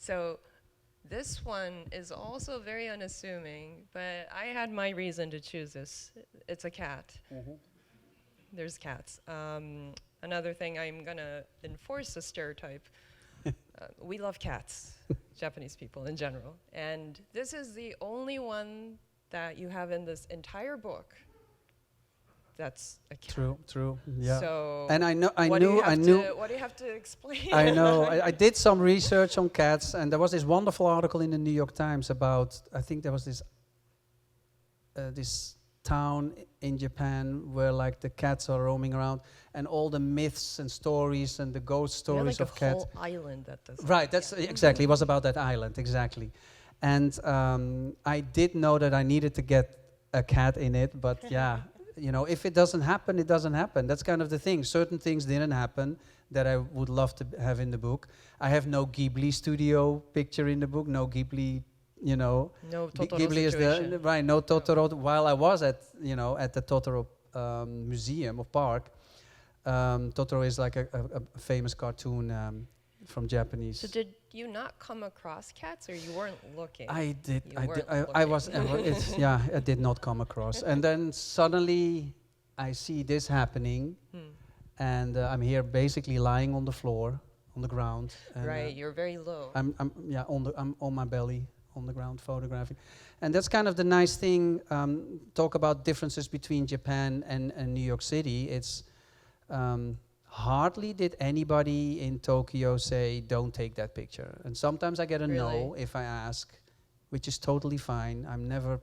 So this one is also very unassuming, but I had my reason to choose this. It's a cat. There's cats. Another thing, I'm gonna enforce a stereotype. We love cats, Japanese people in general. And this is the only one that you have in this entire book that's a cat. True, yeah. So And I what do knew, what do you have to explain? I know. I did some research on cats, and there was this wonderful article in the New York Times about. I think there was this town in Japan where like the cats are roaming around, and all the myths and stories and the ghost stories like of cats. a whole island that does. Right. That's exactly. It was about that island exactly, and I did know that I needed to get a cat in it, but yeah. You know, if it doesn't happen, it doesn't happen. That's kind of the thing. Certain things didn't happen that I would love to have in the book. I have no Ghibli studio picture in the book, no Ghibli, you know. No Totoro Ghibli situation. is the, right, no Totoro. While I was at, you know, at the Totoro Museum or Park, Totoro is like a famous cartoon from Japanese. So did you not come across cats, or you weren't looking? I did. You I was. Yeah, I did not come across. And then suddenly, I see this happening, and I'm here basically lying on the floor, on the ground. And Right, you're very low. I'm on my belly on the ground photographing, and that's kind of the nice thing. Talk about differences between Japan and New York City. It's hardly did anybody in Tokyo say, don't take that picture. And sometimes I get a no if I ask, which is totally fine. I'm never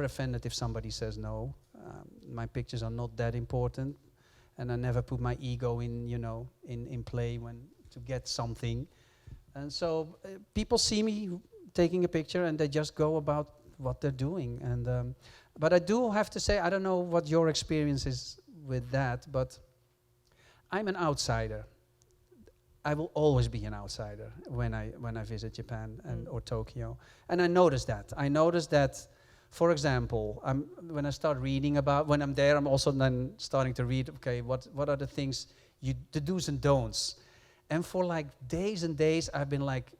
offended if somebody says no. My pictures are not that important. And I never put my ego in, you know, in play to get something. And so people see me taking a picture and they just go about what they're doing. And but I do have to say, I don't know what your experience is with that, but I'm an outsider. I will always be an outsider when I visit Japan or Tokyo, and I noticed that. I noticed that, for example, when I start reading about when I'm there, I'm also then starting to read. Okay, what are the things the do's and don'ts? And for like days and days, I've been like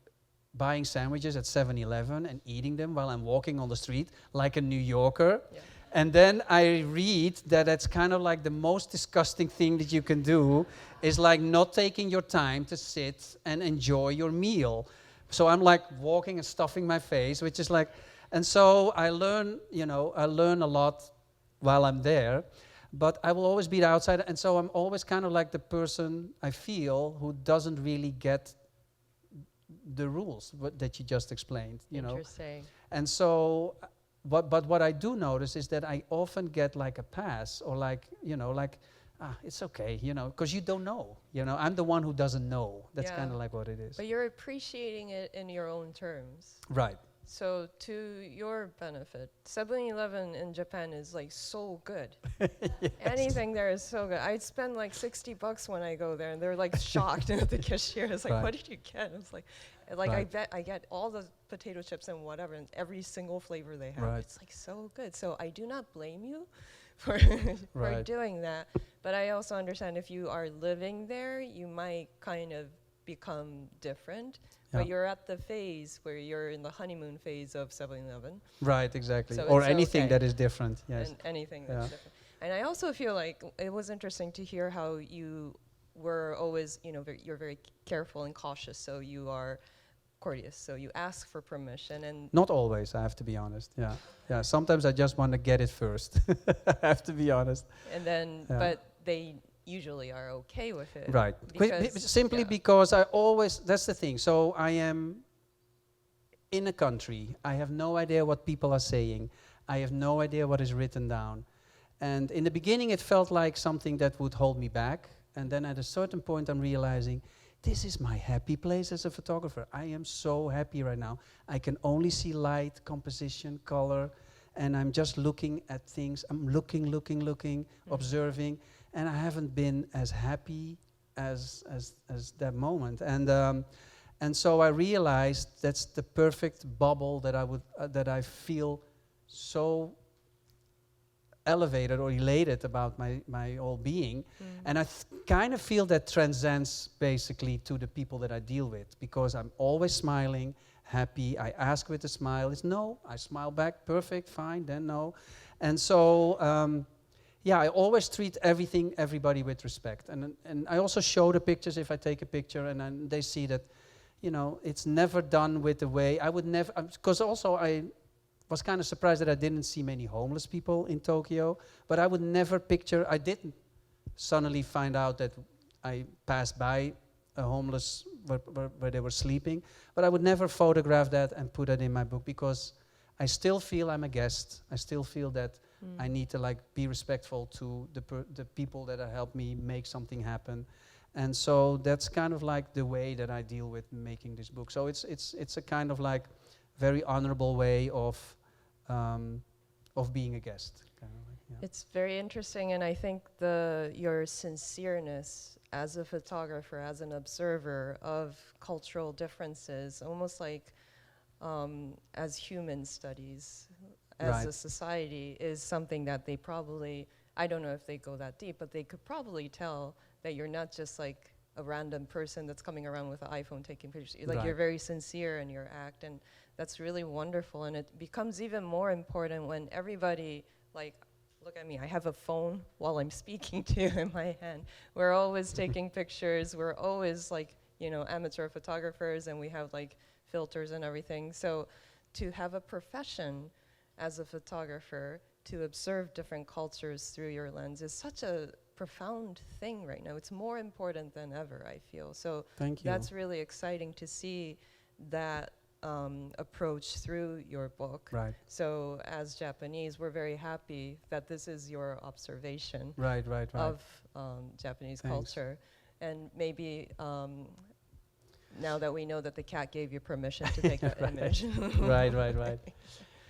buying sandwiches at 7-Eleven and eating them while I'm walking on the street like a New Yorker. Yeah. And then I read that it's kind of like the most disgusting thing that you can do is like not taking your time to sit and enjoy your meal. So I'm like walking and stuffing my face, which is like, and so I learn a lot while I'm there, but I will always be the outsider. And so I'm always kind of like the person I feel who doesn't really get the rules that you just explained, you know. Interesting. And so, but what I do notice is that I often get like a pass or like, you know, like, it's okay, you know, because you don't know. You know, I'm the one who doesn't know. That's kind of like what it is. But you're appreciating it in your own terms. Right. So to your benefit, 7-Eleven in Japan is like so good. Yes. Anything there is so good. I spend like $60 when I go there, and they're like shocked at the cashier. It's like, what did you get? It's like I bet I get all the potato chips and whatever, and every single flavor they have. Right. It's like so good. So I do not blame you for for doing that. But I also understand if you are living there, you might kind of become different. But you're at the phase where you're in the honeymoon phase of 7-Eleven. Right, exactly. So or anything that is different. Yes. And anything that's different. And I also feel like it was interesting to hear how you were always, you know, you're very careful and cautious. So you are courteous. So you ask for permission. And not always, I have to be honest. Yeah. Sometimes I just want to get it first. I have to be honest. And then, but they usually are okay with it. Right. Simply because I always, that's the thing. So I am in a country. I have no idea what people are saying. I have no idea what is written down. And in the beginning, it felt like something that would hold me back. And then at a certain point, I'm realizing, this is my happy place as a photographer. I am so happy right now. I can only see light, composition, color, and I'm just looking at things. I'm looking, observing. And I haven't been as happy as that moment, and so I realized that's the perfect bubble that I feel so elevated or elated about my whole being. And I kind of feel that transcends basically to the people that I deal with, because I'm always smiling, happy. I ask with a smile. It's no. I smile back. Perfect. Fine. Then no. And so, yeah, I always treat everybody with respect. And I also show the pictures if I take a picture, and then they see that, you know, it's never done with the way I would never. Because also I was kind of surprised that I didn't see many homeless people in Tokyo, but I would never picture. I didn't suddenly find out that I passed by a homeless where they were sleeping, but I would never photograph that and put it in my book, because I still feel I'm a guest. I still feel that I need to like be respectful to the people that have helped me make something happen, and so that's kind of like the way that I deal with making this book. So it's a kind of like very honorable way of being a guest. Kind of like, yeah. It's very interesting, and I think your sincereness as a photographer, as an observer of cultural differences, almost like as human studies, as a society, is something that they probably, I don't know if they go that deep, but they could probably tell that you're not just like a random person that's coming around with an iPhone taking pictures. Like you're very sincere in your act, and that's really wonderful. And it becomes even more important when everybody, like, look at me, I have a phone while I'm speaking to you in my hand. We're always taking pictures. We're always like, you know, amateur photographers, and we have like filters and everything. So to have a profession as a photographer, to observe different cultures through your lens is such a profound thing right now. It's more important than ever, I feel. So that's really exciting to see that approach through your book. Right. So as Japanese, we're very happy that this is your observation of Japanese culture. And maybe now that we know that the cat gave you permission to take that image. Right.